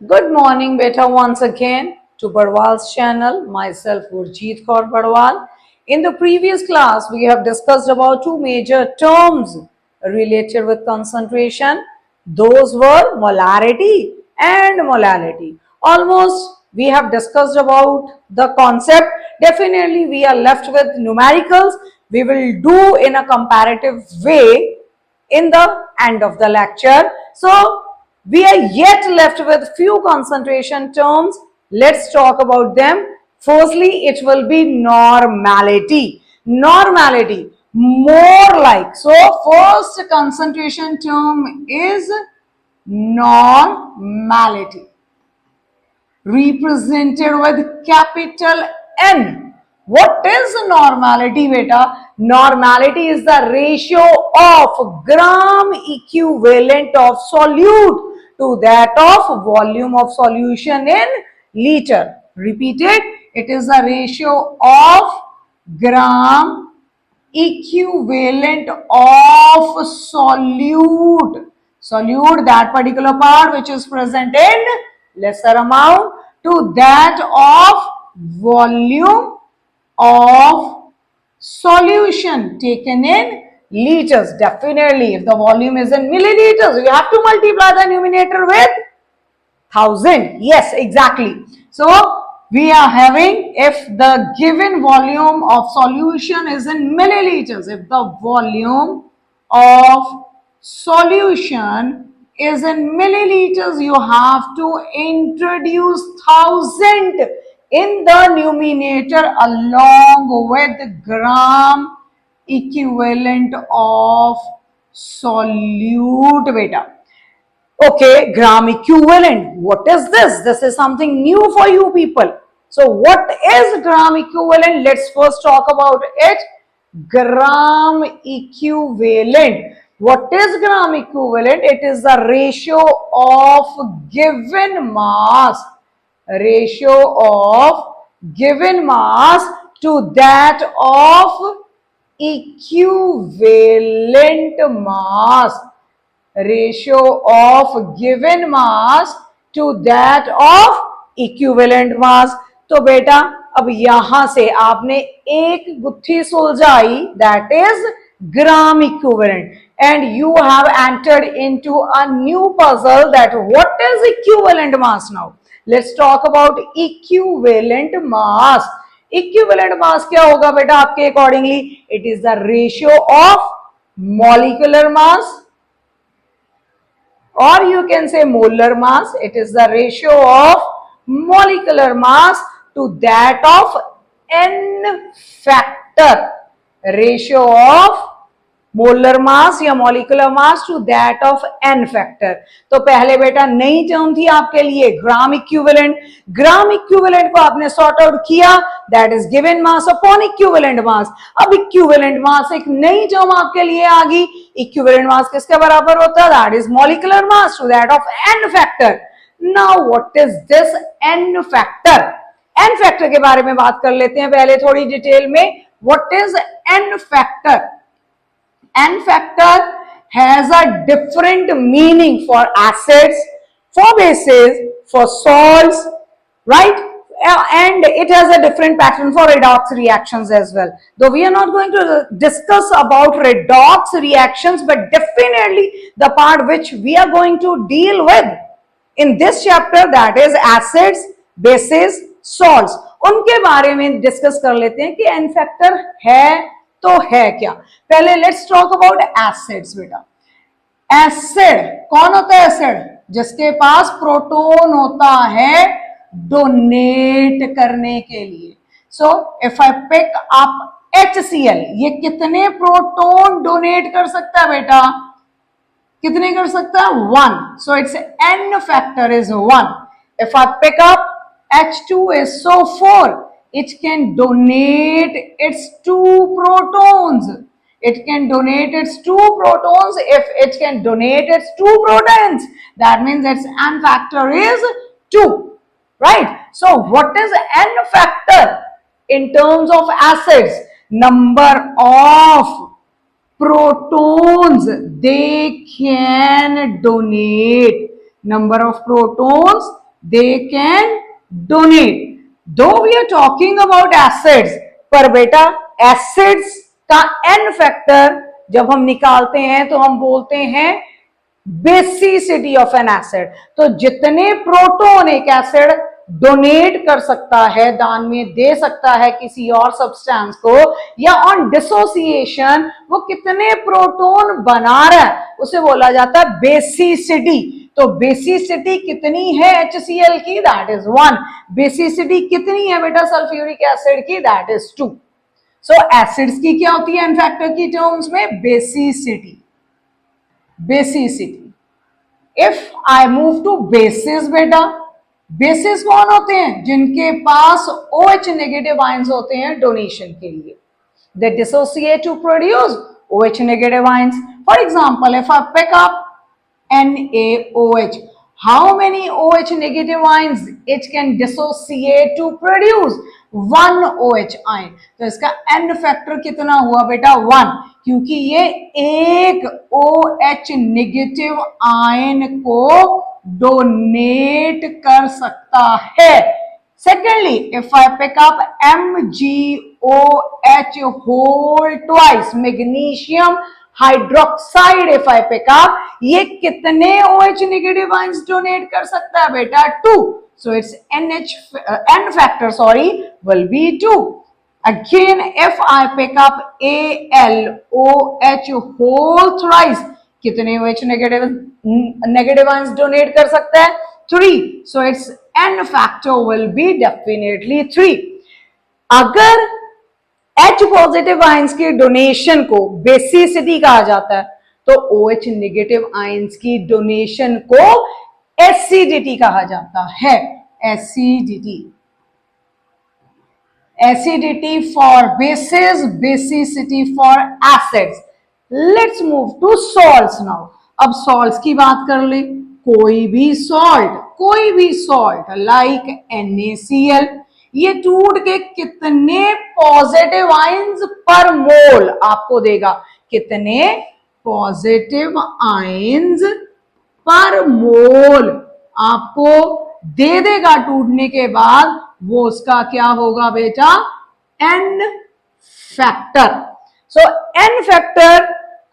Good morning, beta, once again to Barwal's channel. Myself, Gurjeet Kaur Barwal. In the previous class, we have discussed about two major terms related with concentration. Those were molarity and molality. Almost we have discussed about the concept. Definitely, we are left with numericals. We will do in a comparative way in the end of the lecture. So we are yet left with few concentration terms. Let's talk about them. Firstly, it will be normality. Normality, more like. So first concentration term is normality, represented with capital N. What is normality, beta? Normality is the ratio of gram equivalent of solute to that of volume of solution in liter. Repeated, it is the ratio of gram equivalent of solute, that particular part which is present in lesser amount, to that of volume of solution taken in liters. Definitely, if the volume is in milliliters, you have to multiply the numerator with 1000. Yes, exactly. So we are having, if the given volume of solution is in milliliters, if the volume of solution is in milliliters, you have to introduce 1000 in the numerator along with gram equivalent of solute, beta. Okay, gram equivalent. What is this? This is something new for you people. So what is gram equivalent? Let's first talk about it. Gram equivalent. What is gram equivalent? It is the ratio of given mass. Ratio of given mass to that of equivalent mass. Ratio of given mass to that of equivalent mass. तो बेटा अब यहां से आपने एक गुत्थी सुलझाई, that is gram equivalent, and you have entered into a new puzzle that what is equivalent mass. Now let's talk about equivalent mass. Equivalent mass क्या होगा बेटा आपके accordingly? It is the ratio of molecular mass, or you can say molar mass. It is the ratio of molecular mass to that of n factor. Ratio of molar mass या molecular mass to that of N factor. तो पहले बेटा नई term थी आपके लिए ग्राम equivalent. Gram equivalent को आपने सॉर्ट आउट किया, that is given mass upon equivalent मास. अब इक्विवेलेंट मास एक नई टर्म आपके लिए आ गई. इक्विवेलेंट मास किसके बराबर होता है? That is molecular mass to that of N factor. Now what is this n factor? N factor के बारे में बात कर लेते हैं पहले थोड़ी डिटेल में. What is an factor? N factor has a different meaning for acids, for bases, for salts, right? And it has a different pattern for redox reactions as well. Though we are not going to discuss about redox reactions, but definitely the part which we are going to deal with in this chapter, that is acids, bases, salts. उनके बारे में discuss कर लेते हैं कि N factor है तो है क्या. पहले लेट्स टॉक अबाउट एसिड्स. बेटा एसिड कौन होता है? एसिड जिसके पास प्रोटॉन होता है डोनेट करने के लिए. So if I pick up HCl, ये कितने प्रोटॉन डोनेट कर सकता है बेटा? कितने कर सकता है? 1. So it's N factor is 1. If I pick up H2SO4, it can donate its 2 protons. It can donate its 2 protons. If it can donate its 2 protons, that means its N factor is 2, right? So what is N factor in terms of acids? Number of protons they can donate. Number of protons they can donate. Though we are talking about acids, पर बेटा acids का n factor जब हम निकालते हैं तो हम बोलते हैं बेसिसिटी ऑफ एन एसिड। तो जितने प्रोटॉन एक एसिड डोनेट कर सकता है, दान में दे सकता है किसी और सब्सटेंस को, या ऑन डिसोसिएशन वो कितने प्रोटॉन बना रहा है, उसे बोला जाता है बेसिसिटी। तो बेसिसिटी कितनी है HCl की? That is 1। बेसिसिटी कितनी है बेटा सल्फ्यूरिक एसिड की? That is 2। सो एसिड्स की क्या होती है एन फैक्टर की टर्म्स में? Basicity. Basicity. If I move to bases बेटा, बेसिस कौन होते हैं? जिनके पास OH नेगेटिव आयंस होते हैं डोनेशन के लिए। They dissociate to produce OH negative ions. For example, if I pick up NaOH, how many OH negative ions it can dissociate to produce? 1 OH ion। तो इसका n फैक्टर कितना हुआ बेटा? 1, क्योंकि ये एक OH नेगेटिव आयन को donate कर सकता है। Secondly, if I pick up MgOH whole twice, magnesium hydroxide if I pick up, ये कितने OH नेगेटिव आयंस डोनेट कर सकता है बेटा? 2। So it's n factor will be 2। Again if I pick up AlOH whole thrice, कितने OH negative ions donate कर सकता है? 3। So it's n factor will be definitely 3। अगर H पॉजिटिव आयंस की डोनेशन को बेसिसिटी कहा जाता है, तो OH नेगेटिव आयंस की डोनेशन को एसिडिटी कहा जाता है। Acidity. Acidity for bases, basicity for acids. Let's move to salts now. अब सॉल्ट्स की बात कर ले। कोई भी सॉल्ट लाइक NaCl, ये टूट के कितने पॉजिटिव आयंस पर मोल आपको देगा? कितने पॉजिटिव आयंस पर मोल आपको दे देगा टूटने के बाद? वो उसका क्या होगा बेटा? n factor. So n factor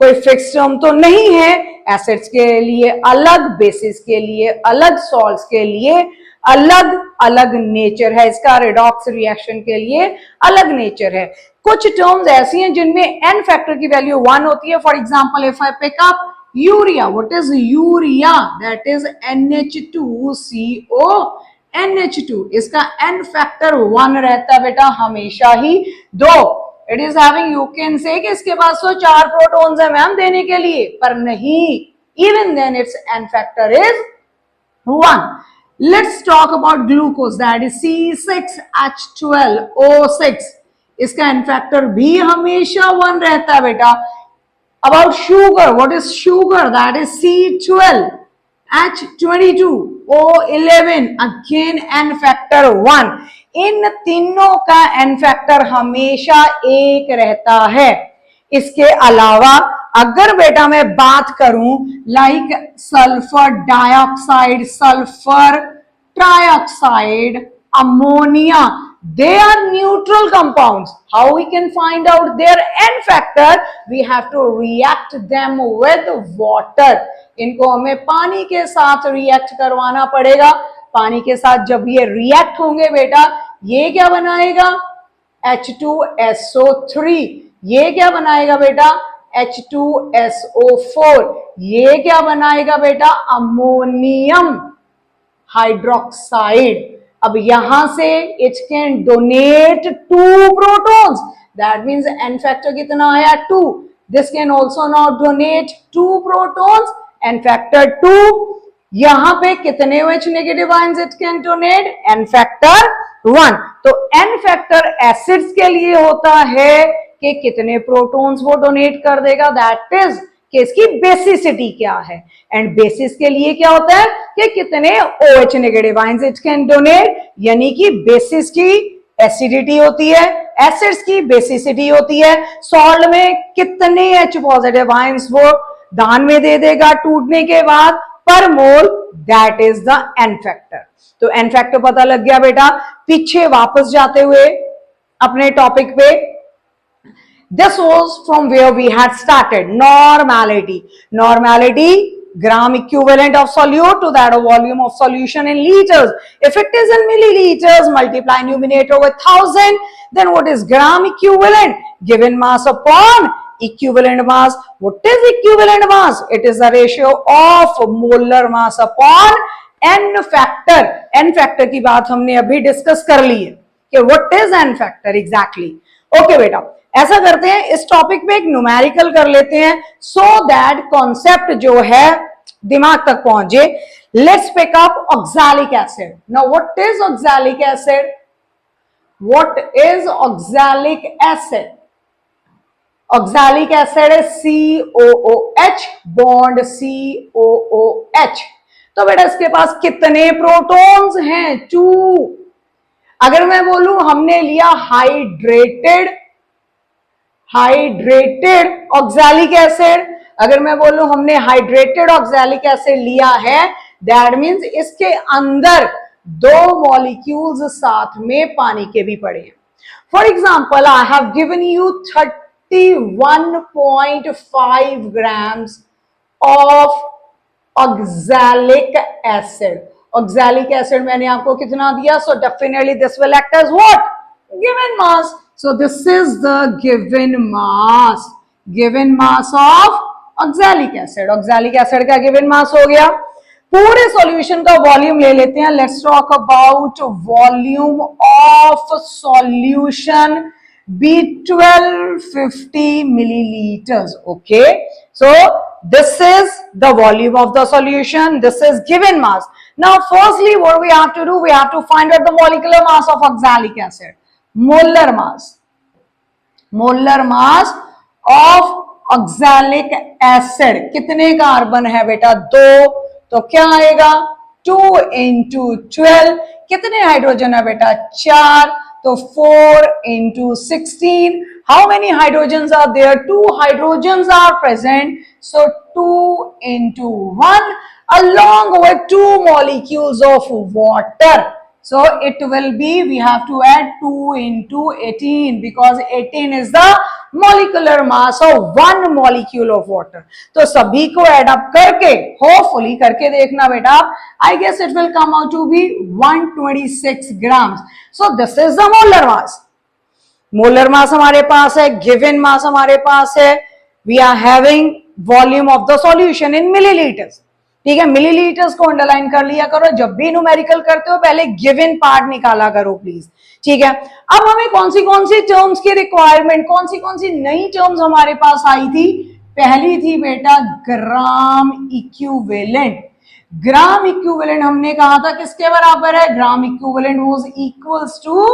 कोई फिक्स टर्म तो नहीं है। एसिड्स के लिए अलग, बेसिस के लिए अलग, सॉल्ट्स के लिए अलग अलग नेचर है इसका, रिडॉक्स रिएक्शन के लिए अलग नेचर है। कुछ टर्म्स ऐसी हैं जिनमें n फैक्टर की वैल्यू 1 होती है। For example, if I pick up urea, what is urea? That is NH2CO NH2। इसका n फैक्टर 1 रहता है बेटा हमेशा ही। दो it is having, you can से कि इसके पास तो 4 प्रोटॉन्स है मैम देने के लिए, पर नहीं, even then it's n factor is 1। Let's talk about glucose, that is C6H12O6। इसका n फैक्टर भी हमेशा 1 रहता है बेटा। About sugar, what is sugar? That is C12H22O11, again n factor 1। इन तीनों का n फैक्टर हमेशा 1 रहता है। इसके अलावा अगर बेटा मैं बात करूं like sulphur dioxide, sulphur trioxide, ammonia, they are neutral compounds. How we can find out their n factor? We have to react them with water. इनको हमें पानी के साथ रिएक्ट करवाना पड़ेगा। पानी के साथ जब ये रिएक्ट होंगे बेटा, ये क्या बनाएगा? H2SO3। ये क्या बनाएगा बेटा? H2SO4। ये क्या बनाएगा बेटा? Ammonium hydroxide. अब यहां से it can donate 2 protons, that means n factor कितना आया? 2। This can also not donate 2 protons, n factor 2। यहां पे कितने OH negative ions it can donate? n factor 1। तो n फैक्टर एसिड्स के लिए होता है कि कितने प्रोटॉन्स वो डोनेट कर देगा, दैट इज कि इसकी बेसिसिटी क्या है। एंड बेसिस के लिए क्या होता है कि कितने OH negative ions it can donate, यानी कि बेसिस की एसिडिटी होती है, एसिड्स की बेसिसिटी होती है। सॉल्ट में कितने H पॉजिटिव आयंस वो दान में दे देगा टूटने के बाद per mole, that is the N factor. तो एन फैक्टर पता लग गया बेटा। पीछे वापस जाते हुए अपने टॉपिक पे, this was from where we had started. Normality. Normality, gram equivalent of solute to that of volume of solution in liters. If it is in milliliters, multiply numerator with 1000, then what is gram equivalent? Given mass upon equivalent mass. What is equivalent mass? It is the ratio of molar mass upon n factor. n factor की बात हमने अभी discuss कर ली है कि what is n factor exactly. Okay बेटा, ऐसा करते हैं, इस टॉपिक पे एक न्यूमेरिकल कर लेते हैं सो दैट कॉन्सेप्ट जो है दिमाग तक पहुंचे। Let's pick up oxalic acid. Now what is oxalic acid? What is oxalic acid? Oxalic acid है COOH बॉन्ड COOH। तो बेटा इसके पास कितने प्रोटॉन्स हैं? 2। अगर मैं बोलूं हमने लिया हाइड्रेटेड ऑक्सैलिक एसिड, अगर मैं बोलूं हमने हाइड्रेटेड ऑक्सैलिक एसिड लिया है, दैट मींस इसके अंदर 2 मॉलिक्यूल्स साथ में पानी के भी पड़े हैं। For example, I have given you 31.5 grams of oxalic acid. Oxalic acid मैंने आपको कितना दिया? So definitely this will act as what? Given mass. So this is the given mass of oxalic acid. Oxalic acid का given mass हो गया। पूरे solution का volume ले लेते हैं। Let's talk about volume of solution B1250 milliliters. Okay, so this is the volume of the solution. This is given mass. Now, firstly, what we have to do? We have to find out the molecular mass of oxalic acid. Molar mass of oxalic acid. कितने carbon है बेटा? 2। तो क्या आएगा? 2 into 12। कितने hydrogen है बेटा? 4। तो 4 into 16। How many hydrogens are there? 2 hydrogens are present, so 2 into 1 along with 2 molecules of water. So it will be, we have to add 2 into 18 because 18 is the molecular mass of 1 molecule of water. तो सभी को add up करके, hopefully करके देखना बेटा, I guess it will come out to be 126 grams. So this is the molar mass. Molar mass हमारे पास है, given mass हमारे पास है, we are having volume of the solution in milliliters. ठीक है, मिलीलीटर्स को अंडरलाइन कर लिया करो। जब भी न्यूमेरिकल करते हो पहले गिवन पार्ट निकाला करो प्लीज। ठीक है, अब हमें कौन सी टर्म्स की रिक्वायरमेंट, कौन सी नई टर्म्स हमारे पास आई थी? पहली थी बेटा ग्राम इक्विवेलेंट। ग्राम इक्विवेलेंट हमने कहा था किसके बराबर है? Gram equivalent was equals to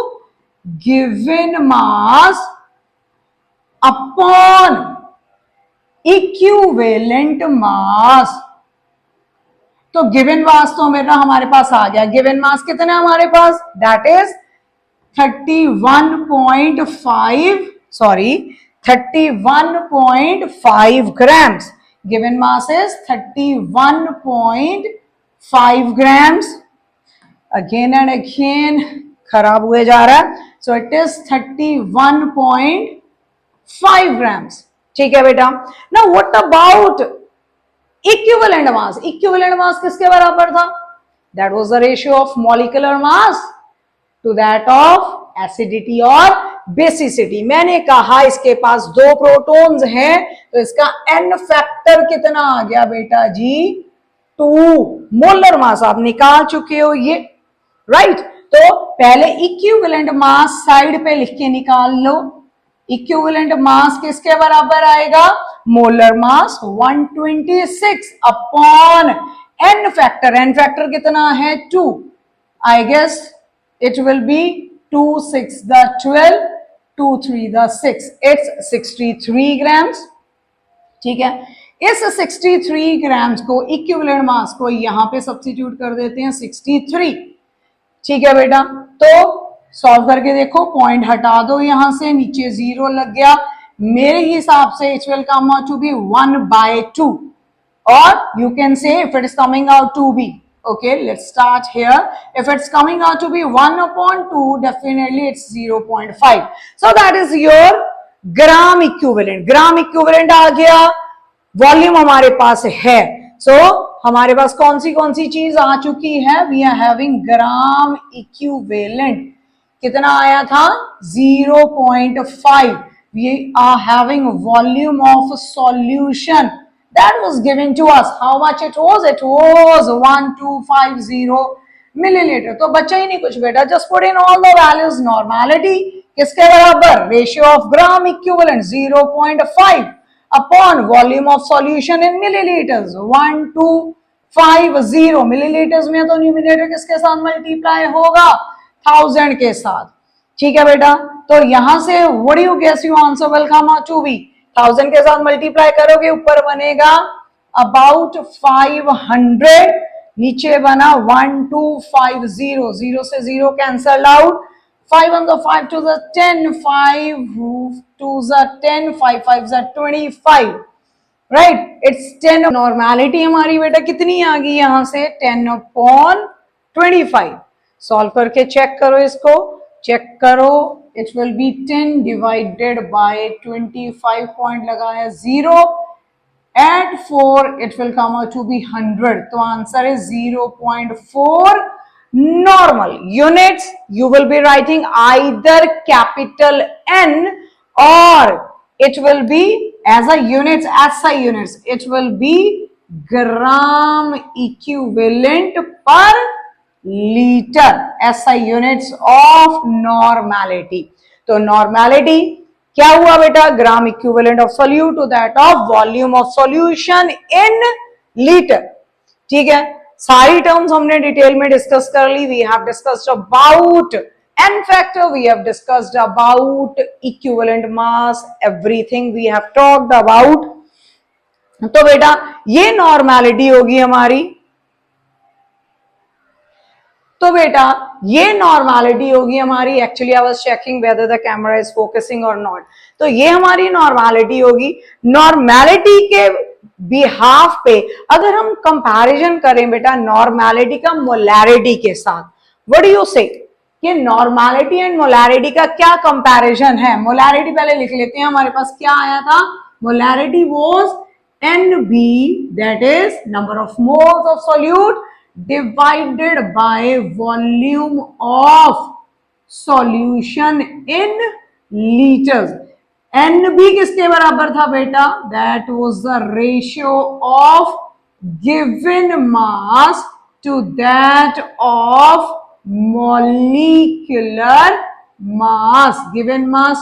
given mass upon equivalent mass. तो गिवन मास तो मेरा हमारे पास आ गया। गिवन मास कितना है हमारे पास? That is 31.5 grams. Given mass is 31.5 grams. Again and again खराब हुए जा रहा है। So it is 31.5 grams. ठीक है बेटा। Now what about equivalent mass? Equivalent mass किसके बराबर था? That was the ratio of molecular mass to that of acidity और बेसिसिटी। मैंने कहा इसके पास 2 प्रोटॉन्स हैं, तो इसका एन फैक्टर कितना आ गया बेटा जी? 2। मोलर मास आप निकाल चुके हो ये, राइट। तो पहले इक्विवेलेंट मास साइड पे लिख के निकाल लो। इक्विवेलेंट मास किसके बराबर आएगा? Molar mass 126 upon n factor. N factor कितना है? 2। I guess it will be 2 6 the 12, 2 3 the 6, it's 63 grams। ठीक है, इस 63 ग्राम्स को इक्विवेलेंट मास को यहां पे सब्स्टिट्यूट कर देते हैं 63। ठीक है बेटा, तो सॉल्व करके देखो, पॉइंट हटा दो यहां से, नीचे 0 लग गया। मेरे हिसाब से it will come out to be 1/2 और you can say if it is coming out to be Okay, let's start here. If it's coming out to be 1/2, definitely it's 0.5. So that is your gram equivalent. Gram equivalent आ गया, volume हमारे पास है. सो हमारे पास कौन सी चीज आ चुकी है? We are having gram equivalent. कितना आया था? 0.5. We are having volume of solution that was given to us. How much it was? It was 1250 milliliter. तो बच्चा ही नहीं कुछ बेटा, just put in all the values. Normality किसके बराबर? Ratio of gram equivalent 0.5 upon volume of solution in milliliters 1250. milliliters में तो numerator किसके साथ मल्टीप्लाई होगा? 1000 के साथ. ठीक है बेटा, तो यहां से what do you guess your answer will come out to be? 1000 के साथ मल्टीप्लाई करोगे, ऊपर बनेगा अबाउट 500, नीचे बना 1250. 0 से 0 cancel out. 5 on the 5 to the 10, 5 to the 10, 5 5 the 25. Right, it's 10. Normality हमारी बेटा कितनी आ गई यहां से? 10/25. सॉल्व करके चेक करो, इसको चेक करो. It will be 10 divided by 25 point लगाया 0. Eight 4 it will come out to be 100. तो answer is 0.4 normal units. You will be writing either capital N or it will be as a units, SI units. It will be gram equivalent per liter, SI units of normality. तो normality क्या हुआ बेटा? Gram equivalent of solute to that of volume of solution in litre. ठीक है, सारी terms हमने detail में discuss कर ली. We have discussed about n factor, we have discussed about equivalent mass, everything we have talked about. तो बेटा ये नॉर्मेलिटी होगी हमारी. तो बेटा ये नॉर्मेलिटी होगी हमारी. Actually I was checking whether the camera is focusing और नॉट. तो ये हमारी नॉर्मेलिटी होगी. नॉर्मेलिटी के बिहाफ पे अगर हम कंपैरिजन करें बेटा नॉर्मेलिटी का मोलैरिटी के साथ, व्हाट डू यू से? कि नॉर्मेलिटी एंड मोलैरिटी का क्या कंपैरिजन है? मोलैरिटी पहले लिख लेते हैं. हमारे पास क्या आया था? Molarity was NB, that is number of moles of solute divided by volume of solution in liters. NB किसके बराबर था बेटा? That was the ratio of given mass to that of molecular mass. Given mass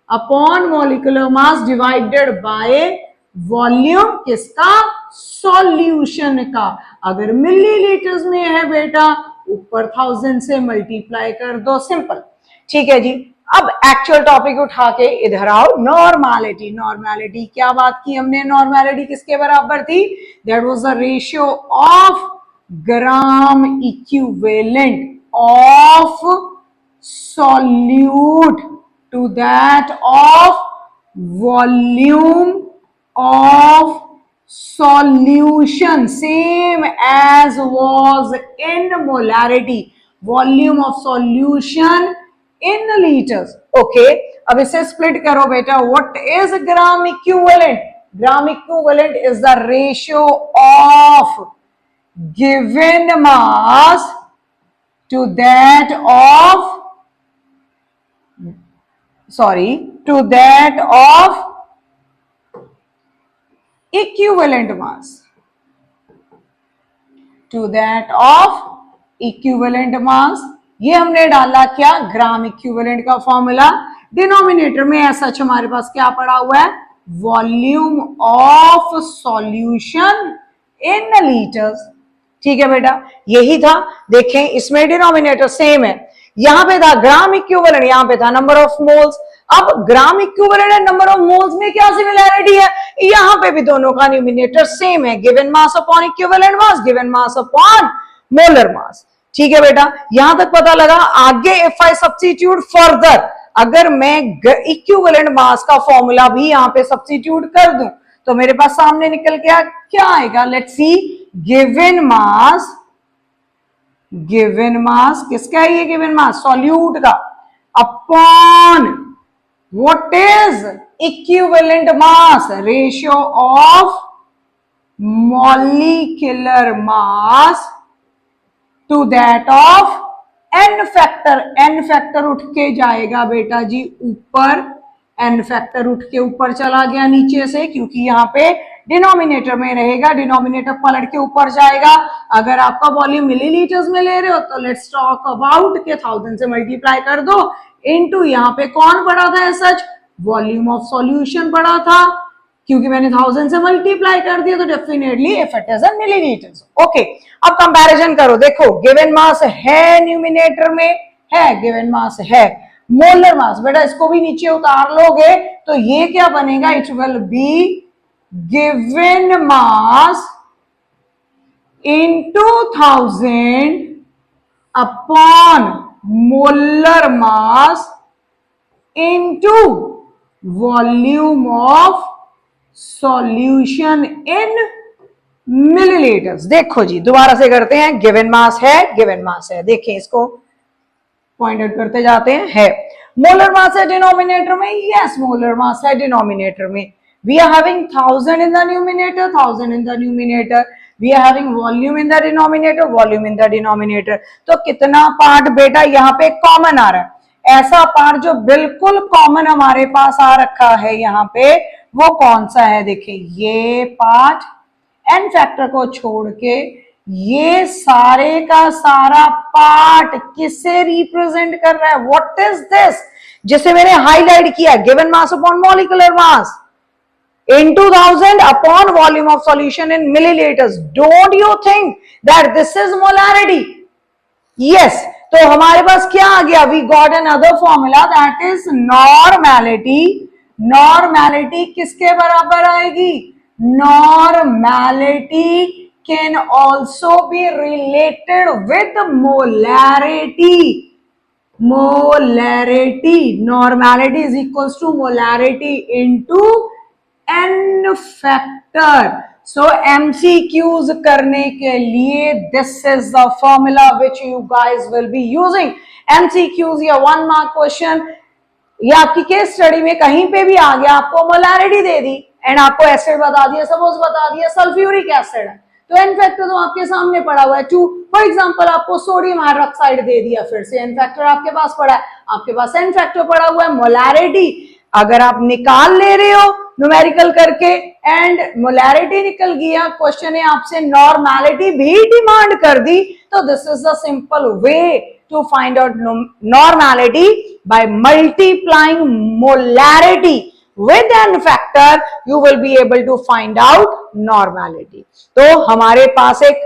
upon molecular mass divided by volume किसका? Solution का. अगर millilitres में है बेटा, ऊपर 1000 से मल्टीप्लाई कर दो. सिंपल. ठीक है जी. अब एक्चुअल टॉपिक उठा के इधर आओ. नॉर्मेलिटी. नॉर्मेलिटी क्या बात की हमने? नॉर्मेलिटी किसके बराबर थी? That was the ratio of gram equivalent of solute to that of volume of solution, same as was in molarity. Volume of solution in liters. Okay, अब इसे स्प्लिट करो बेटा. What is gram equivalent? Gram equivalent is the ratio of given mass to that of equivalent mass. To that of equivalent mass. ये हमने डाला क्या? Gram equivalent का formula. Denominator में ऐसा हमारे पास क्या पड़ा हुआ है? Volume of solution in litres. ठीक है बेटा, यही था. देखें इसमें डिनोमिनेटर सेम है. यहां पे था ग्राम इक्विवेलेंट, यहां पे था नंबर ऑफ मोल्स. अब gram equivalent and number of moles में क्या सिमिलैरिटी है? यहां पे भी दोनों का न्यूमिनेटर सेम है. Given mass upon equivalent mass, given mass upon molar mass. ठीक है बेटा, यहां तक पता लगा. आगे इफ आई सब्स्टिट्यूट फर्दर, अगर मैं इक्विवेलेंट मास का फॉर्मूला भी यहां पे सब्स्टिट्यूट कर दूं तो मेरे पास सामने निकल के क्या आएगा? Let's see. Given mass given mass, किसका है ये गिवन मास? सॉल्यूट का, upon what is equivalent mass? Ratio of molecular mass to that of N factor. N factor उठ के जाएगा बेटा जी ऊपर, एन फैक्टर उठ के ऊपर चला गया नीचे से, क्योंकि यहाँ पे डिनोमिनेटर में रहेगा, डिनोमिनेटर पलट के ऊपर जाएगा। अगर आपका वॉल्यूम मिलीलीटर्स में ले रहे हो तो लेट्स टॉक अबाउट के 1000 से मल्टीप्लाई कर दो, इनटू यहाँ पे कौन पड़ा था सच? वॉल्यूम ऑफ सॉल्यूशन पड़ा था, क्योंकि मैंने 1000 से मल्टीप्लाई कर दिया तो definitely if it is in millilitres. Okay, अब कंपैरिजन करो, देखो गिवन मास है न्यूमिनेटर में, है गिवन मास है। मोलर मास बेटा इसको भी नीचे उतार लोगे तो ये क्या बनेगा? It will be given mass into 1000 upon molar mass into volume of solution in millilitres. देखो जी दोबारा से करते हैं, गिवन मास है, गिवन मास है, देखिए इसको पॉइंट आउट करते जाते हैं, है। मोलर मास है डिनोमिनेटर में, यस मोलर मास है डिनोमिनेटर में। We are having 1000 in the numerator, 1000 in the numerator. We are having volume in the denominator, volume in the denominator. तो कितना पार्ट बेटा यहाँ पे कॉमन आ रहा है? ऐसा पार्ट जो बिल्कुल कॉमन हमारे पास आ रखा है यहाँ पे, वो कौन सा है? देखिए ये पार्ट, एन फैक्टर को छोड़ के ये सारे का सारा पार्ट किससे रिप्रेजेंट कर रहा है? What is this? जिसे मैंने हाईलाइट किया, given mass upon molecular mass into 1000 upon volume of solution in milliliters. Don't you think that this is molarity? Yes. तो हमारे पास क्या आ गया? We got another formula that is normality. Normality किसके बराबर आएगी? Normality can also be related with molarity. Molarity. Normality is equals to molarity into n factor. So MCQs करने के लिए this is the formula which you guys will be using. MCQs या 1 mark question या आपकी case study में कहीं पे भी आ गया, आपको मोलारिटी दे दी एंड आपको एसिड बता दिया, सपोज बता दिया सल्फ्यूरिक एसिड है, तो एन फैक्टर तो आपके सामने पड़ा हुआ है 2। फॉर एग्जांपल आपको सोडियम हाइड्रोक्साइड दे दिया, फिर से एन फैक्टर आपके पास पड़ा है, आपके पास एन फैक्टर पड़ा हुआ है। मोलारिटी अगर आप निकाल ले रहे हो न्यूमेरिकल करके एंड मोलैरिटी निकल गया, क्वेश्चन ने आपसे नॉर्मैलिटी भी डिमांड कर दी, तो this is the simple way to find out normality by multiplying molarity with n factor you will be able to find out normality। तो हमारे पास एक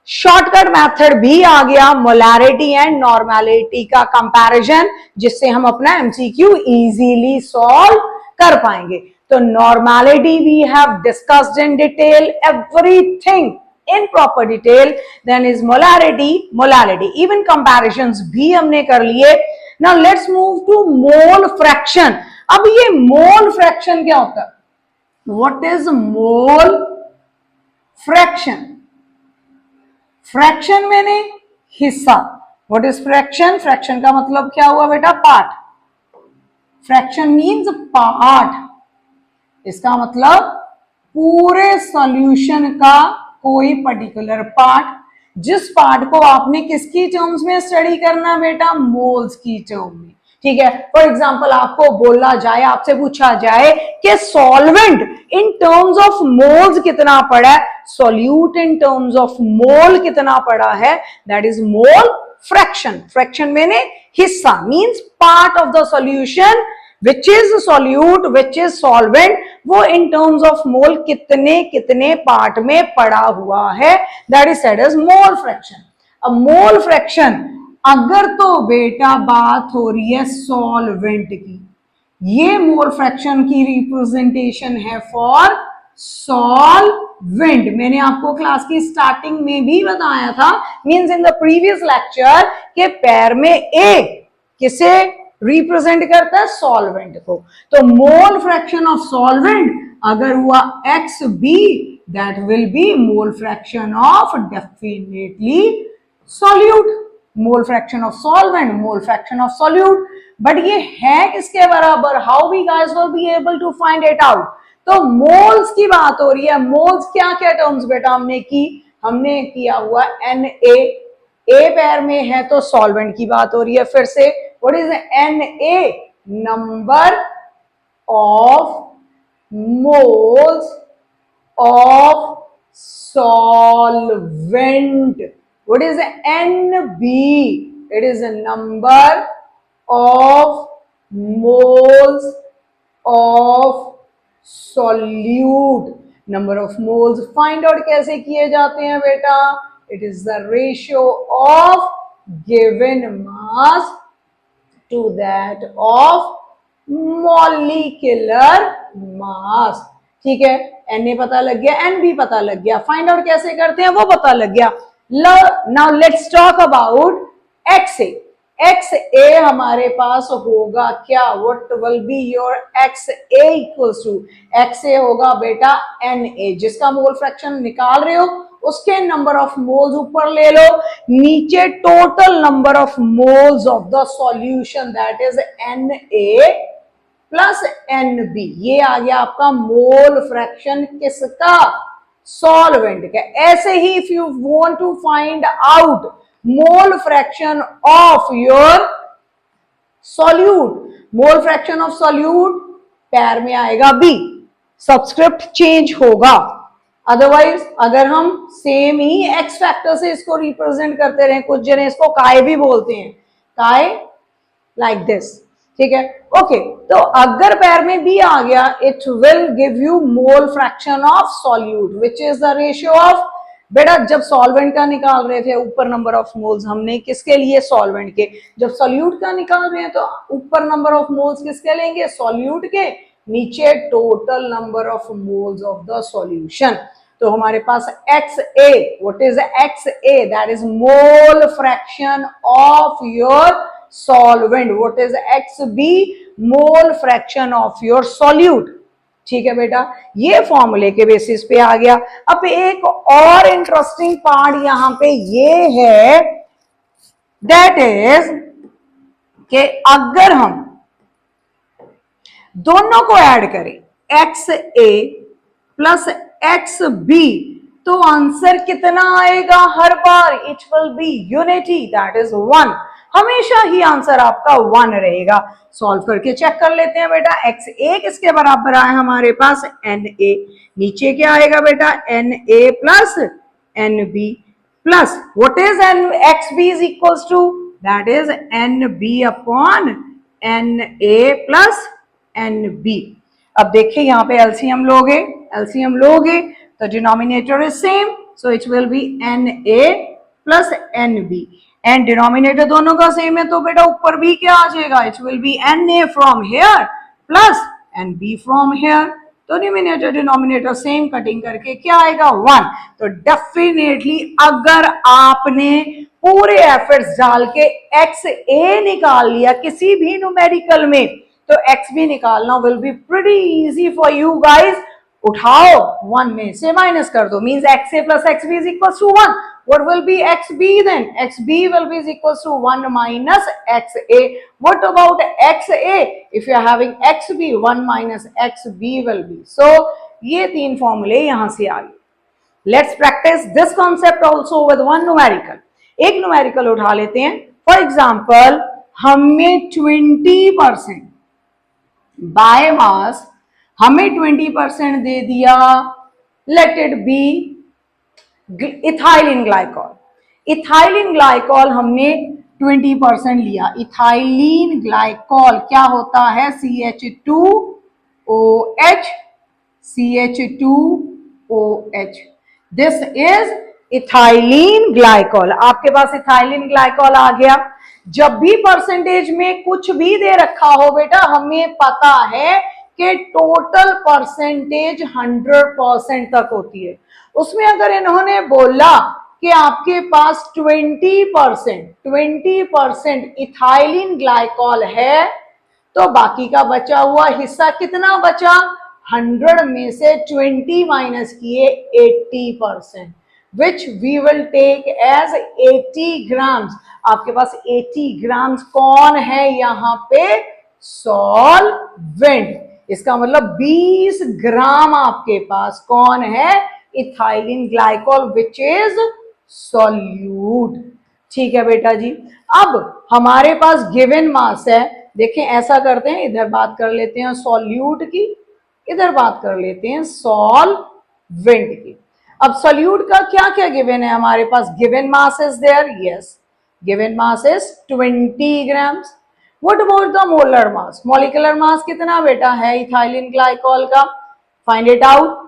शॉर्टकट मेथड भी आ गया मोलैरिटी एंड नॉर्मैलिटी का कंपैरिजन, जिससे हम अपना एमसीक्यू इजीली सॉल्व कर पाएंगे। तो normality we have discussed in detail, everything in proper detail, then is molarity, even comparisons भी हमने कर लिए। Now let's move to mole fraction। अब ये मोल फ्रैक्शन क्या होता है? What is mole fraction? Fraction मैंने हिस्सा। What is fraction? फ्रैक्शन का मतलब क्या हुआ बेटा? पार्ट। फ्रैक्शन मीन्स पार्ट, इसका मतलब पूरे सॉल्यूशन का कोई पर्टिकुलर पार्ट, जिस पार्ट को आपने किसकी टर्म्स में स्टडी करना बेटा? मोल्स की टर्म में। ठीक है, फॉर एग्जाम्पल आपको बोला जाए, आपसे पूछा जाए कि solvent in terms of moles कितना पड़ा है, solute in terms of mole कितना पड़ा है, that is mole fraction. Fraction मैंने हिस्सा, means part of the solution which is solute, which is solvent, वो in terms of mole कितने कितने पार्ट में पड़ा हुआ है, that is said as mole fraction। अब mole fraction अगर तो बेटा बात हो रही है सॉल्वेंट की, ये मोल फ्रैक्शन की रिप्रेजेंटेशन है फॉर सॉल्वेंट। मैंने आपको क्लास की स्टार्टिंग में भी बताया था, means in the previous lecture, के पैर में ए किसे रिप्रेजेंट करता है? सॉल्वेंट को। तो मोल फ्रैक्शन ऑफ सॉल्वेंट अगर हुआ XB, that will be mole fraction of definitely solute, mole fraction of solvent, mole fraction of solute. But ये है किसके बराबर? How we guys will be able to find it out? तो moles की बात हो रही है। मोल्स क्या क्या टर्म्स बेटा हमने की? हमने किया हुआ Na, ए पैर में है तो सॉल्वेंट की बात हो रही है। फिर से what is Na? Number of moles of solvent. What is NB? It is a number of moles of solute. Number of moles find out कैसे किए जाते हैं बेटा? It is the ratio of given mass to that of molecular mass. ठीक है, Na पता लग गया, Nb पता लग गया, फाइंड आउट कैसे करते हैं वो पता लग गया। Now let's talk about XA। XA हमारे पास होगा क्या? What will be your XA equals to? XA होगा बेटा Na, जिसका मोल फ्रैक्शन निकाल रहे हो उसके नंबर ऑफ मोल्स ऊपर ले लो, नीचे total number of moles of the solution, that is Na plus Nb। ये आ गया आपका मोल फ्रैक्शन किसका? सॉल्वेंट का। ऐसे ही if you want to find out mole fraction of your solute, mole fraction of solute पैर में आएगा B, सबस्क्रिप्ट चेंज होगा। अदरवाइज अगर हम सेम ही एक्स फैक्टर से इसको रिप्रेजेंट करते रहे, कुछ जने इसको काय भी बोलते हैं, काय लाइक दिस, ठीक है। ओके, तो अगर पैर में बी आ गया, it will give you mole fraction of solute which is the ratio of, बेटा जब सॉल्वेंट का निकाल रहे थे ऊपर नंबर ऑफ मोल्स हमने किसके लिए? सॉल्वेंट के। जब सॉल्यूट का निकाल रहे हैं तो ऊपर नंबर ऑफ मोल्स किसके लेंगे? सॉल्यूट के, नीचे total number of moles of the solution. तो हमारे पास XA, what is XA? That is mole fraction of your solvent. What is XB? Mole fraction of your solute. ठीक है बेटा, ये फॉर्मूले के बेसिस पे आ गया। अब एक और इंटरेस्टिंग पार्ट यहां पे ये है, दैट इज कि अगर हम दोनों को ऐड करें XA प्लस XB तो आंसर कितना आएगा? हर बार it will be unity, that is 1। हमेशा ही आंसर आपका 1 रहेगा। सॉल्व करके चेक कर लेते हैं बेटा। XA किसके बराबर आया हमारे पास? Na। नीचे क्या आएगा बेटा? Na plus Nb plus what is XB is equals to? That is Nb upon Na plus Nb। अब देखिए यहाँ पे एलसीएम लोगे तो denominator is same, so it will be Na plus Nb, and denominator दोनों का सेम है तो बेटा ऊपर भी क्या आ जाएगा? It will be Na from here plus Nb from here. तो न्यूमिनेटर डिनोमिनेटर सेम, कटिंग करके क्या आएगा? 1। तो डेफिनेटली अगर आपने पूरे एफर्ट्स डाल के XA निकाल लिया किसी भी न्यूमेरिकल में तो XB निकालना will be pretty easy for you guys. उठाओ 1 में से माइनस कर दो, means XA plus XB is equals to 1. What will be XB then? XB will be is equals to 1 minus XA. What about XA? If you are having XB, 1 minus XB will be. So ये तीन फॉर्मूले यहां से आ गए। Let's practice this concept also with one numerical. एक numerical उठा लेते हैं। फॉर एग्जाम्पल हमें 20% बाय मास हमें 20% दे दिया, let it be ethylene glycol. Ethylene glycol हमने 20% लिया। इथाइलिन ग्लाइकॉल क्या होता है? CH2OH, CH2OH। This is ethylene glycol. आपके पास इथाइलिन ग्लाइकॉल आ गया। जब भी परसेंटेज में कुछ भी दे रखा हो बेटा, हमें पता है कि टोटल परसेंटेज 100% तक होती है। उसमें अगर इन्होंने बोला कि आपके पास 20% इथाइलिन ग्लाइकॉल है तो बाकी का बचा हुआ हिस्सा कितना बचा? 100 में से 20 माइनस किए 80%। which we will take as 80 grams. आपके पास 80 grams कौन है यहाँ पे? सॉल्वेंट। इसका मतलब 20 ग्राम आपके पास कौन है? Ethylene glycol which is solute. ठीक है बेटा जी। अब हमारे पास गिवन मास है, देखें ऐसा करते हैं, इधर बात कर लेते हैं सॉल्यूट की, इधर बात कर लेते हैं सॉल्वेंट की। अब सॉल्यूट का क्या क्या गिवन है हमारे पास? Given mass is there, yes, given mass is 20 grams. What about the molar mass? Molecular mass कितना बेटा है इथाइलिन ग्लाइकॉल का? Find it out.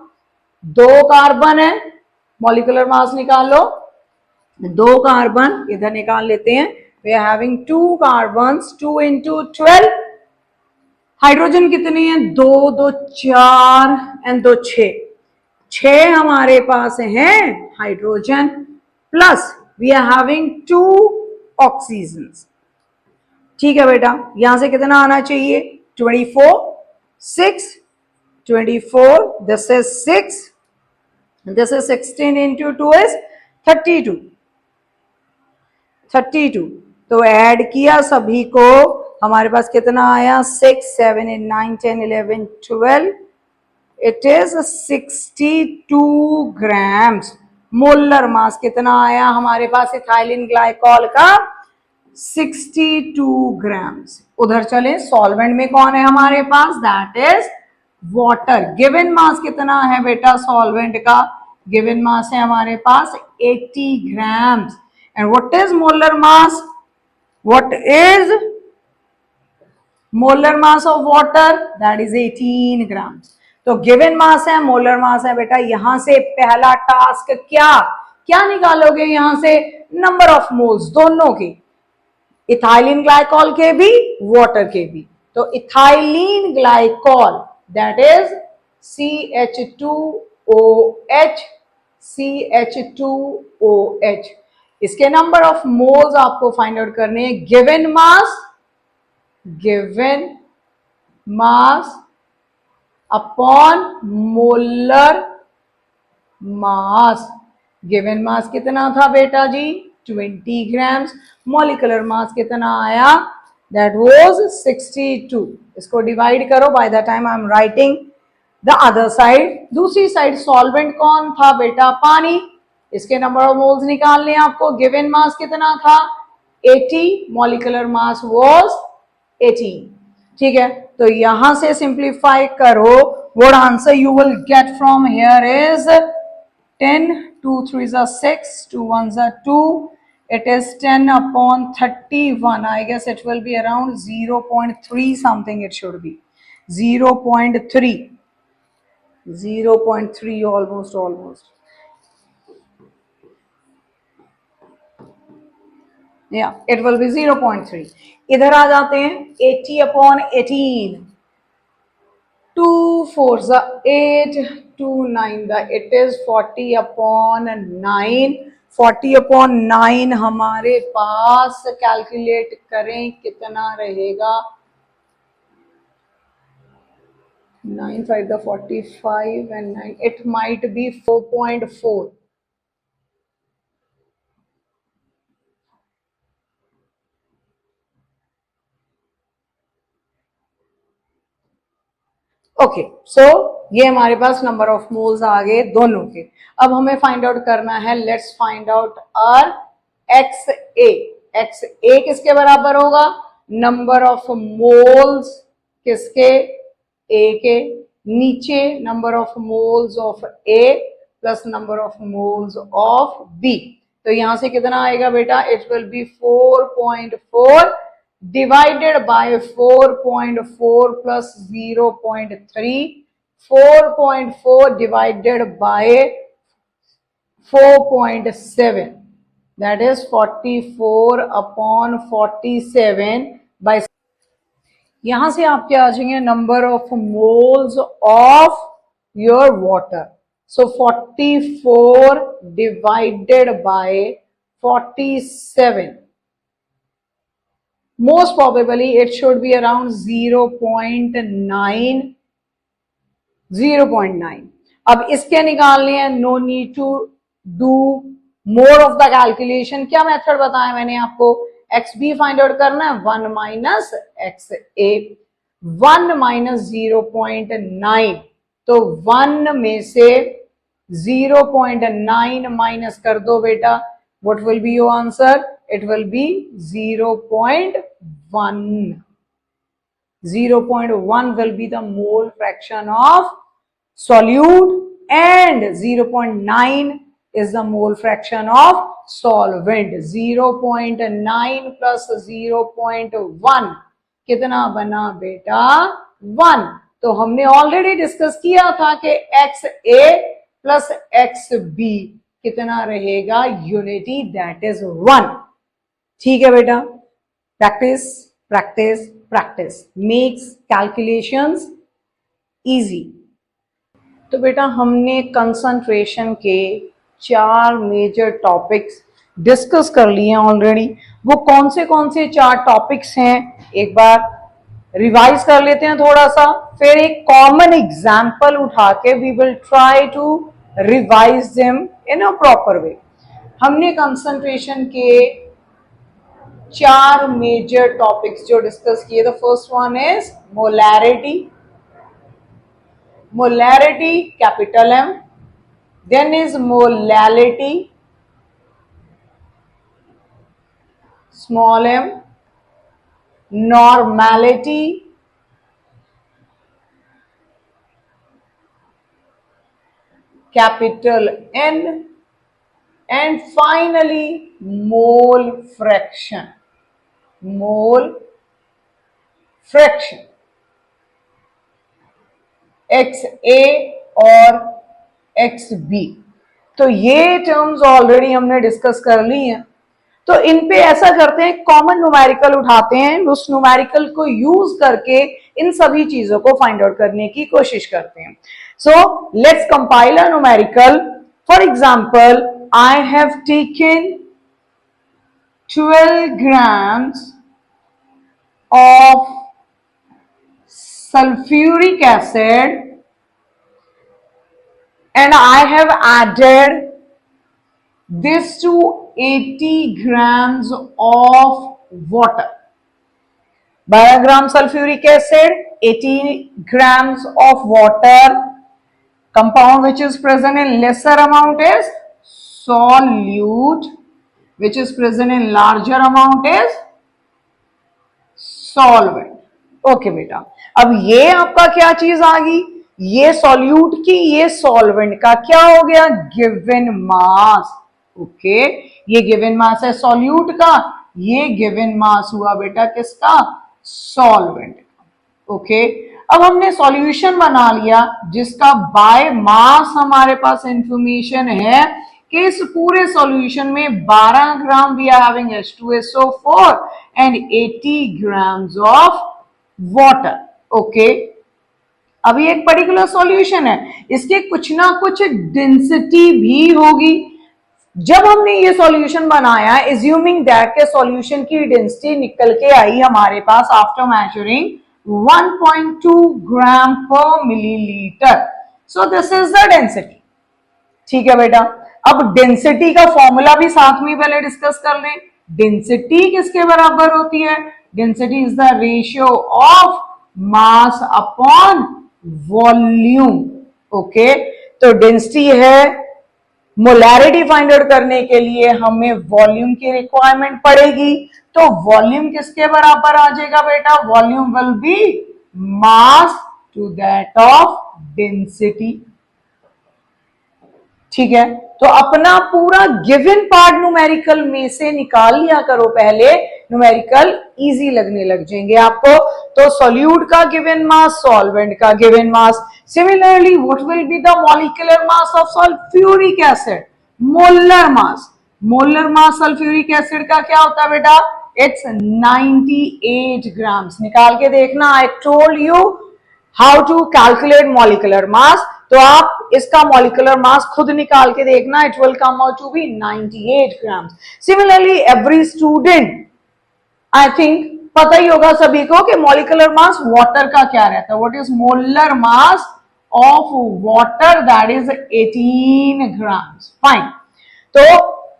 2 कार्बन है, मॉलिक्यूलर मास निकालो। 2 कार्बन इधर निकाल लेते हैं। We are having 2 carbons, 2 into 12। Hydrogen कितनी है? 2 2 4 एंड 2 6। 6 हमारे पास हैं hydrogen, plus we are having 2 oxygens. ठीक है बेटा, यहां से कितना आना चाहिए? 24, 6, 24, this is 6, this is 16 into 2 is 32, 32। तो ऐड किया सभी को, हमारे पास कितना आया? 6, 7, 8, 9, 10, 11, 12, it is 62 grams. Molar mass कितना आया हमारे पास इथाइलिन ग्लाइकॉल का? 62 ग्राम्स। उधर चले, सॉल्वेंट में कौन है हमारे पास? That is water. Given mass कितना है बेटा सॉल्वेंट का? गिवन मास है हमारे पास 80 grams. And what is molar mass? What is molar mass of water? That is 18 grams. तो गिवन मास है, मोलर मास है बेटा। यहां से पहला टास्क क्या क्या निकालोगे? यहां से नंबर ऑफ मोल्स दोनों के, इथाइलिन ग्लाइकॉल के भी, वाटर के भी। तो ethylene glycol that is CH2OH, CH2OH। इसके नंबर ऑफ मोल्स आपको फाइंड आउट करने हैं। Given mass, given mass upon molar mass. Given mass कितना था बेटा जी? 20 ग्राम्स। मॉलिक्यूलर मास कितना आया? That was 62। इसको डिवाइड करो by the time I am writing the other side. दूसरी साइड सॉल्वेंट कौन था बेटा? पानी। इसके नंबर ऑफ मोल्स निकालने आपको। गिवन मास कितना था? 80, मॉलिक्यूलर मास वाज 18। ठीक है, तो यहां से सिंप्लीफाई करो। What answer you will get from here is 10, 2 3s are 6, 2 1s are 2. It is 10 upon 31. I guess it will be around 0.3 something. It should be 0.3, 0.3 almost. Yeah, it will be 0.3. इधर आ जाते हैं। 80 upon 18, 2 4s are 8, 2 9 it is 40 upon 9। 40 upon 9 हमारे पास calculate करें कितना रहेगा? 9 5 the 45 and 9, it might be 4.4। Okay, so ये हमारे पास नंबर ऑफ मोल्स आ गए दोनों के। अब हमें फाइंड आउट करना है, let's find out our XA। XA किसके बराबर होगा? नंबर ऑफ मोल्स किसके? A के। नीचे number of moles of A plus number of moles of B। तो यहां से कितना आएगा बेटा? It will be 4.4 divided by 4.4 plus 0.3, 4.4 divided by 4.7, that is 44 upon 47 by। यहां से आप क्या आ जाएंगे? Number of moles of your water. So 44 divided by 47, most probably it should be around 0.9, 0.9। अब इसके निकालने हैं, no need to do more of the calculation. क्या मेथड बताया मैंने आपको, एक्स बी फाइंड आउट करना है, 1 माइनस एक्स ए, 1 माइनस 0.9, तो 1 में से 0.9 माइनस कर दो बेटा, what will be your answer, it will B 0.1. 0.1 will be the mole fraction of solute and 0.9 is the mole fraction of solvent. 0.9 plus 0.1 कितना बना बेटा, 1. तो हमने ऑलरेडी डिस्कस किया था कि एक्स ए प्लस एक्स बी कितना रहेगा, यूनिटी, दैट इज 1. ठीक है बेटा, practice practice practice makes calculations easy. तो बेटा हमने कंसंट्रेशन के 4 मेजर टॉपिक्स डिस्कस कर लिए ऑलरेडी. वो कौन से 4 टॉपिक्स हैं, एक बार रिवाइज कर लेते हैं थोड़ा सा, फिर एक कॉमन एग्जाम्पल उठा के we will try to revise them in a proper way. हमने कंसंट्रेशन के 4 मेजर टॉपिक्स जो डिस्कस किए. The first one is molarity. Molarity capital M, then is molality small M, normality capital N, and finally mole fraction. Mole fraction XA और XB. तो ये terms already हमने discuss कर ली हैं. तो इन पे ऐसा करते हैं, कॉमन न्यूमेरिकल उठाते हैं, उस न्यूमेरिकल को यूज करके इन सभी चीजों को फाइंड आउट करने की कोशिश करते हैं. So let's compile a numerical. For example, I have taken 12 grams of sulfuric acid and I have added this to 80 grams of water. 12 gram sulfuric acid, 80 grams of water. Compound which is present in lesser amount is solute, which is present in larger amount is solvent. Okay बेटा, अब ये आपका क्या चीज आ गई, ये solute की, ये सॉल्वेंट का क्या हो गया, गिवन मास. ओके, ये गिवन मास है सॉल्यूट का, ये गिवन मास हुआ बेटा किसका, सॉल्वेंट का. ओके, अब हमने सॉल्यूशन बना लिया जिसका बाय मास हमारे पास इंफॉर्मेशन है कि इस पूरे सॉल्यूशन में 12 gram we are having H2SO4 and 80 grams of water. Okay, अभी एक पर्टिकुलर सॉल्यूशन है, इसके कुछ ना कुछ डेंसिटी भी होगी. जब हमने ये सॉल्यूशन बनाया, एज्यूमिंग दैट के सॉल्यूशन की डेंसिटी निकल के आई हमारे पास आफ्टर मेजरिंग 1.2 ग्राम पर millilitre. So this is the density. ठीक है बेटा, अब डेंसिटी का फॉर्मूला भी साथ में पहले डिस्कस कर लें. डेंसिटी किसके बराबर होती है, density is the ratio of mass upon volume. Okay, तो डेंसिटी है, मोलैरिटी फाइंड आउट करने के लिए हमें वॉल्यूम की रिक्वायरमेंट पड़ेगी. तो वॉल्यूम किसके बराबर आ जाएगा बेटा, volume will be mass to that of density. ठीक है, तो अपना पूरा गिवन पार्ट न्यूमेरिकल में से निकाल लिया करो पहले, न्यूमेरिकल इजी लगने लग जाएंगे आपको. तो सॉल्यूट का गिवन मास, सॉल्वेंट का given mass. Similarly what will be the molecular mass of sulphuric acid, molar mass. Molar mass sulphuric acid का क्या होता है बेटा, इट्स 98 ग्राम्स. निकाल के देखना, I told you how to calculate molecular mass. तो आप इसका मॉलिक्यूलर मास खुद निकाल के देखना, it will come out to be 98 grams. Similarly every student, I think पता ही होगा सभी को कि मॉलिक्यूलर मास वाटर का क्या रहता है. What is molar mass of water, that is 18 grams. Fine. तो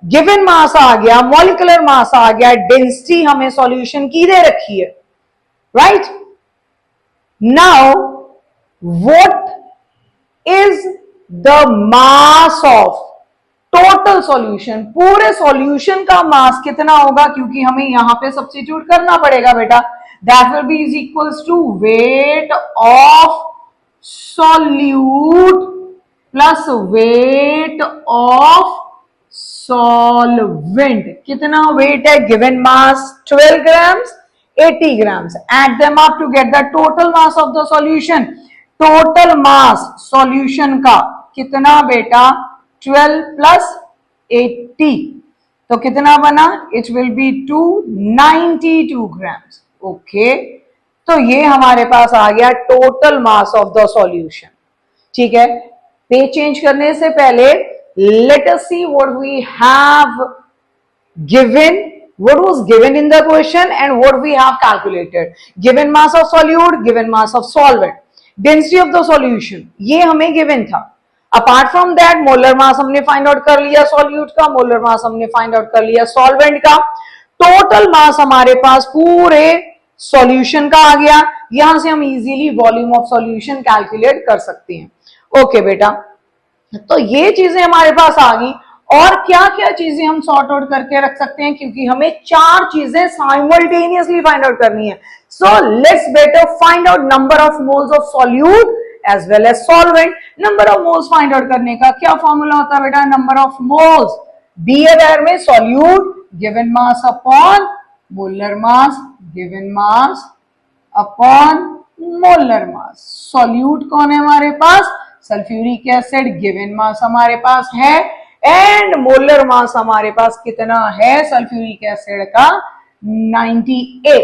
गिवन मास आ गया, मॉलिक्यूलर मास आ गया, डेंसिटी हमें सॉल्यूशन की दे रखी है, right? Now what is the mass of total solution? पूरे सॉल्यूशन का मास कितना होगा, क्योंकि हमें यहां पे सब्स्टिट्यूट करना पड़ेगा बेटा। That will be is equals to weight of solute plus weight of solvent. कितना वेट है? Given mass 12 grams, 80 grams. Add them up to get the total mass of the solution. Total mass solution का कितना बेटा? 12 plus 80, तो कितना बना? It will be 292 grams. Okay, तो ये हमारे पास आ गया total mass of the solution. ठीक है, पेज चेंज करने से पहले let us see what we have given, what was given in the question and what we have calculated. Given mass of solute, given mass of solvent, density of the solution, ये हमें given था। Apart from that molar mass हमने find out कर लिया solute का, molar mass हमने find out कर लिया सॉल्वेंट का, टोटल मास हमारे पास पूरे सॉल्यूशन का आ गया। यहां से हम easily volume of solution calculate कर सकते हैं। ओके बेटा, तो ये चीजें हमारे पास आ गई। और क्या क्या चीजें हम सॉर्ट आउट करके रख सकते हैं, क्योंकि हमें 4 चीजें साइमल्टेनियसली फाइंड आउट करनी है। So let's better find out number of moles of solute as well as solvent. Number of moles find out करने का क्या फॉर्मूला होता है बेटा? Number of moles, be aware में solute given mass upon molar mass, given mass upon molar mass. Solute कौन है हमारे पास? सल्फ्यूरिक एसिड, गिवन मास हमारे पास है, एंड मोलर मास हमारे पास कितना है सल्फ्यूरिक एसिड का? 98।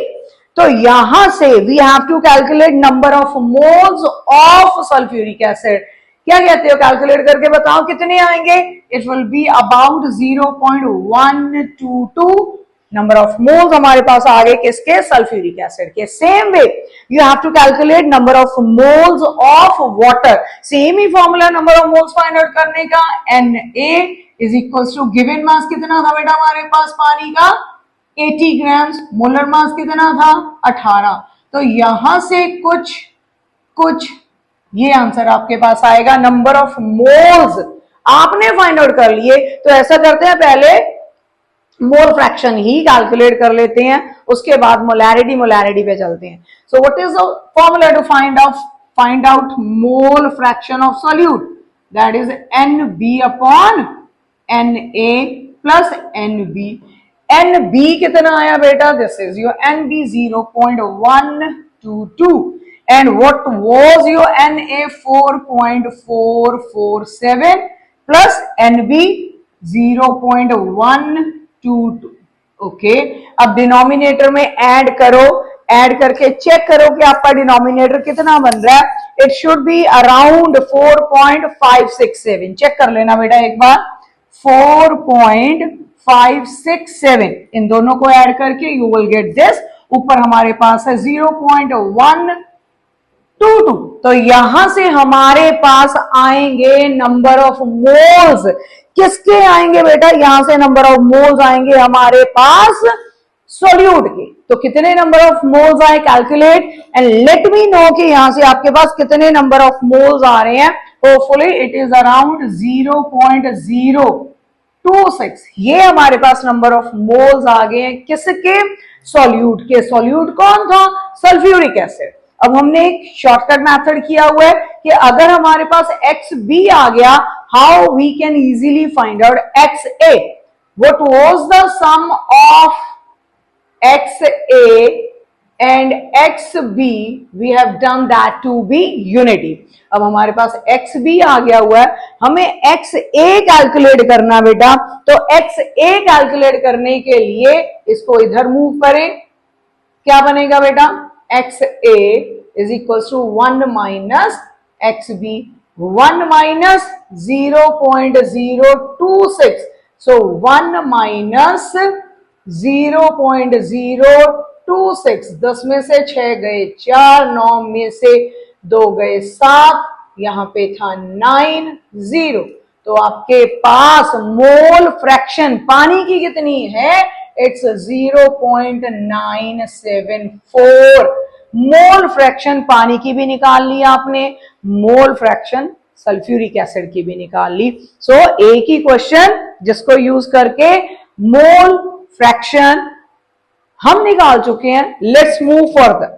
तो यहां से we have to calculate number of moles of sulphuric acid. क्या कहते हो? कैलकुलेट करके बताओ कितने आएंगे? It will be about 0.122 number of moles हमारे पास आ गए किसके? सल्फ्यूरिक एसिड के। Same way you have to calculate number of moles of water. Same ही formula number of moles find out करने का, Na is equals to given mass कितना था बेटा हमारे पास पानी का? 80 ग्राम्स। मोलर मास कितना था? 18। तो यहां से कुछ ये आंसर आपके पास आएगा। नंबर ऑफ मोल्स आपने फाइंड आउट कर लिए, तो ऐसा करते हैं पहले मोल फ्रैक्शन ही कैलकुलेट कर लेते हैं, उसके बाद मोलैरिटी पे चलते हैं। So what is the formula to find out mole fraction of solute? That is NB upon Na plus NB। NB कितना आया बेटा? This is your NB 0.122 and what was your Na? 4.447 plus NB 0.122। Okay, अब denominator में add करो, add करके check करो कि आपका डिनोमिनेटर कितना बन रहा है। It should be around 4.567। Check कर लेना बेटा एक बार। 4.567 इन दोनों को ऐड करके यू विल गेट दिस। ऊपर हमारे पास है 0.122। तो यहां से हमारे पास आएंगे नंबर ऑफ मोल्स। किसके आएंगे बेटा? यहां से नंबर ऑफ मोल्स आएंगे हमारे पास सॉल्यूट के। तो कितने नंबर ऑफ मोल्स आए? Calculate and let me know कि यहां से आपके पास कितने नंबर ऑफ मोल्स आ रहे हैं। Hopefully it is around 0.026। ये हमारे पास नंबर ऑफ मोल्स आ गए हैं किसके? सॉल्यूट के। सॉल्यूट कौन था? Sulphuric acid. अब हमने एक शॉर्टकट मेथड किया हुआ है कि अगर हमारे पास XB आ गया, how we can easily find out XA। What was the sum of XA and XB? we have done that to be unity। अब हमारे पास XB आ गया हुआ है, हमें XA कैलकुलेट करना बेटा। तो XA कैलकुलेट करने के लिए इसको इधर मूव करें। क्या बनेगा बेटा? XA is equals to 1 minus XB, 1 minus 0.026। So 1 minus 0.026, 10 में से 6 गए 4, 9 में से 2 गए 7, यहां पे था 9 0। तो तो आपके पास मोल फ्रैक्शन पानी की कितनी है, इट्स 0.974। मोल फ्रैक्शन पानी की भी निकाल ली आपने, मोल फ्रैक्शन सल्फ्यूरिक एसिड की भी निकाल ली। सो एक ही क्वेश्चन जिसको यूज करके मोल फ्रैक्शन हम निकाल चुके हैं। Let's move further.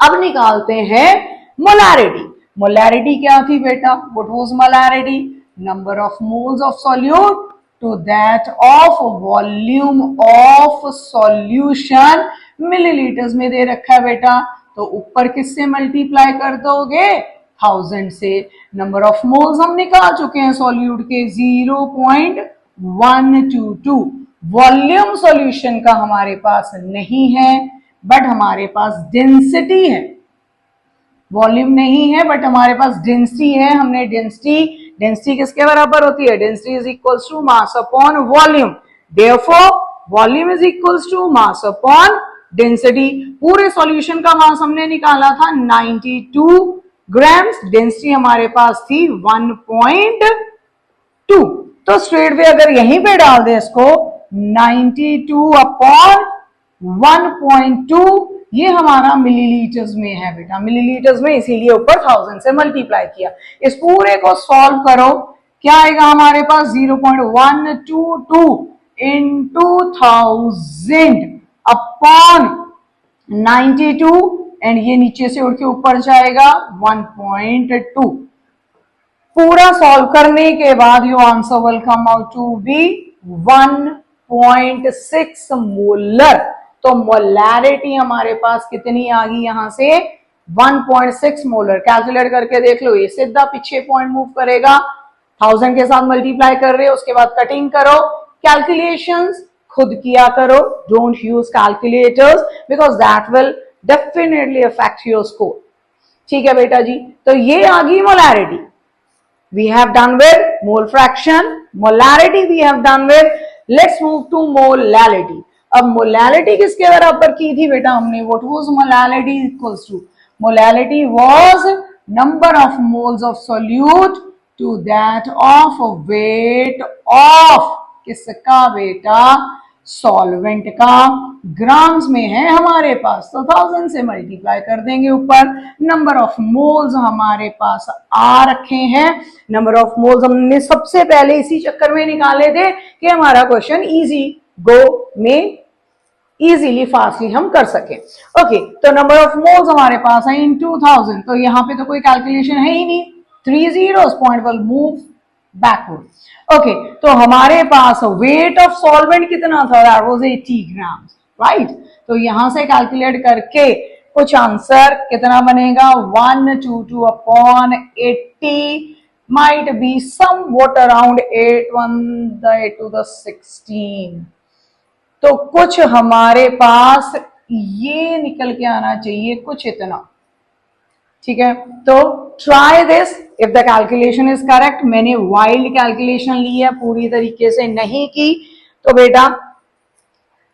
अब निकालते हैं मोलैरिटी। मोलैरिटी क्या थी बेटा, what was molarity, number of moles of solute to that of volume of solution. Millilitres में दे रखा है बेटा, तो ऊपर किससे मल्टीप्लाई कर दोगे, 1000 से। नंबर ऑफ मोल्स हम निकाल चुके हैं सॉल्यूट के 0.122। वॉल्यूम सॉल्यूशन का हमारे पास नहीं है, बट हमारे पास डेंसिटी है। वॉल्यूम नहीं है बट हमारे पास डेंसिटी है। हमने डेंसिटी किसके बराबर होती है, density is equals to mass upon volume. Therefore volume is equals to mass upon density. पूरे सॉल्यूशन का मास हमने निकाला था 92 ग्राम्स, डेंसिटी हमारे पास थी 1.2। तो स्ट्रेट वे अगर यहीं पे डाल दे इसको 92 अपॉन 1.2, ये हमारा मिलीलीटर्स में है बेटा, मिलीलीटर्स में, इसीलिए ऊपर 1000 से मल्टीप्लाई किया। इस पूरे को सॉल्व करो, क्या आएगा हमारे पास 0.122 इंटू 1000 अपॉन 92, एंड ये नीचे से उड़ के ऊपर जाएगा 1.2। पूरा सॉल्व करने के बाद your answer will come out to be 1.6 molar. तो मोलैरिटी हमारे पास कितनी आ गई यहां से, 1.6 मोलर। कैलकुलेट करके देख लो, ये सीधा पीछे पॉइंट मूव करेगा, 1000 के साथ मल्टीप्लाई कर रहे हो, उसके बाद कटिंग करो। कैलकुलेशंस खुद किया करो, don't use calculators because that will definitely affect your score. ठीक है बेटा जी, तो ये आ गई molarity. We have done with mole fraction, molarity we have done with. Let's move to molality. अब molality किसके बराबर की थी बेटा हमने, what was molality equals to? Molality was number of moles of solute to that of weight of किसका बेटा, solvent का। ग्राम्स में है हमारे पास, तो 1000 से मल्टीप्लाई कर देंगे ऊपर। नंबर ऑफ मोल्स हमारे पास आ रखे हैं। नंबर ऑफ मोल्स हमने सबसे पहले इसी चक्कर में निकाले थे कि हमारा क्वेश्चन इजी गो में इजीली फास्टली हम कर सके। ओके, तो नंबर ऑफ मोल्स हमारे पास है इन 2000, तो यहाँ पे तो कोई कैलकुलेशन है ही नहीं, 3 zeros, point will move backward. Okay, तो हमारे पास वेट ऑफ सॉल्वेंट कितना था, दैट वाज 80 ग्राम्स, राइट। तो यहां से कैलकुलेट करके कुछ आंसर कितना बनेगा, 122 upon 80 might be somewhat around 8 to the 16। तो कुछ हमारे पास ये निकल के आना चाहिए, कुछ इतना। ठीक है, तो try this if the calculation is correct. मैंने वाइल्ड कैलकुलेशन ली है, पूरी तरीके से नहीं की, तो बेटा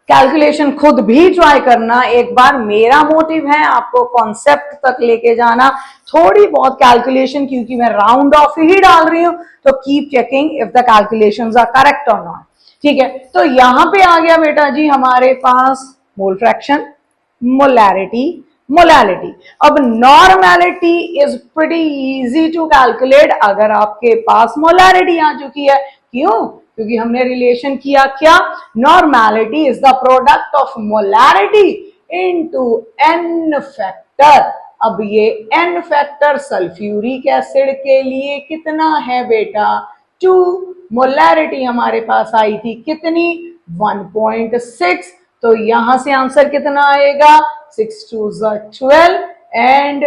कैलकुलेशन खुद भी ट्राई करना एक बार। मेरा मोटिव है आपको कॉन्सेप्ट तक लेके जाना, थोड़ी बहुत कैलकुलेशन क्योंकि मैं राउंड ऑफ ही डाल रही हूं, तो keep checking if the calculations are correct और नॉट। ठीक है, तो यहां पे आ गया बेटा जी हमारे पास मोल फ्रैक्शन, मोलैरिटी, मोलैलिटी। अब normality is pretty easy to calculate अगर आपके पास मोलैरिटी आ चुकी है। क्यों? क्योंकि हमने रिलेशन किया क्या, normality is the product of molarity into N factor. अब ये एन फैक्टर सल्फ्यूरिक एसिड के लिए कितना है बेटा, 2। मोलैरिटी हमारे पास आई थी कितनी, 1.6। तो यहां से आंसर कितना आएगा, 6 2 12 and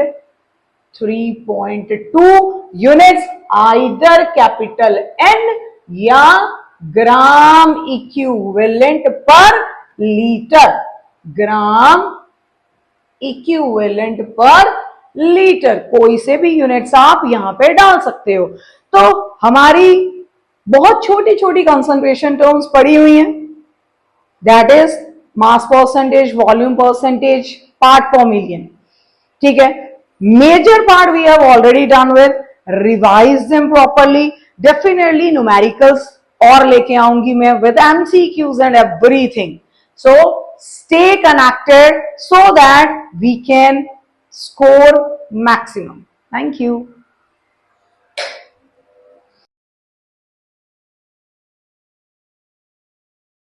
3.2 units, either capital N या gram equivalent per litre, gram equivalent per litre, कोई से भी यूनिट्स आप यहां पे डाल सकते हो। तो हमारी बहुत छोटी छोटी कंसंट्रेशन टर्म्स पड़ी हुई हैं, that is mass percentage, volume percentage, part per million. ठीक है, major part we have already done with, revise them properly. Definitely numericals और लेके आऊंगी मैं विद MCQs and everything. So stay connected so that we can score maximum. Thank you.